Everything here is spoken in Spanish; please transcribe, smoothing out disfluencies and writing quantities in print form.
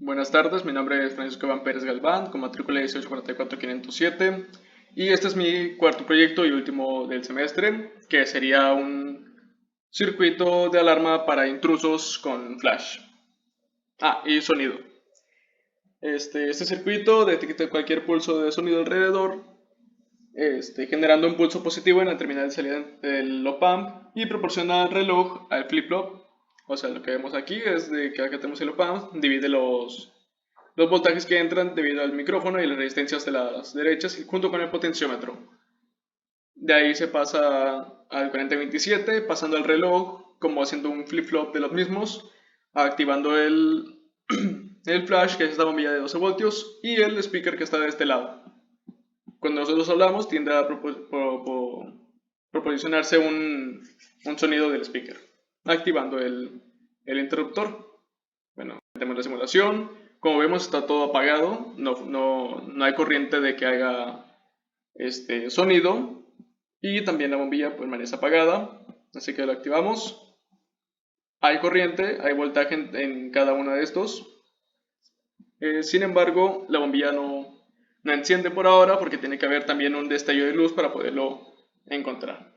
Buenas tardes, mi nombre es Francisco Iván Pérez Galván, con matrícula 1844507, y este es mi cuarto proyecto y último del semestre, que sería un circuito de alarma para intrusos con flash. Y sonido. Este circuito detecta cualquier pulso de sonido alrededor, generando un pulso positivo en la terminal de salida del op-amp y proporciona al reloj al flip-flop. O sea, lo que vemos aquí es de que acá tenemos el op-amp, divide los voltajes que entran debido al micrófono y las resistencias de las derechas junto con el potenciómetro. De ahí se pasa al 4027, pasando el reloj como haciendo un flip-flop de los mismos, activando el flash, que es esta bombilla de 12 voltios, y el speaker que está de este lado. Cuando nosotros hablamos tiende a proporcionarse un sonido del speaker, activando el interruptor. Bueno, tenemos la simulación. Como vemos está todo apagado, no hay corriente de que haga sonido, y también la bombilla permanece apagada, así que lo activamos. Hay corriente, hay voltaje en cada uno de estos. Sin embargo, la bombilla no enciende por ahora porque tiene que haber también un destello de luz para poderlo encontrar.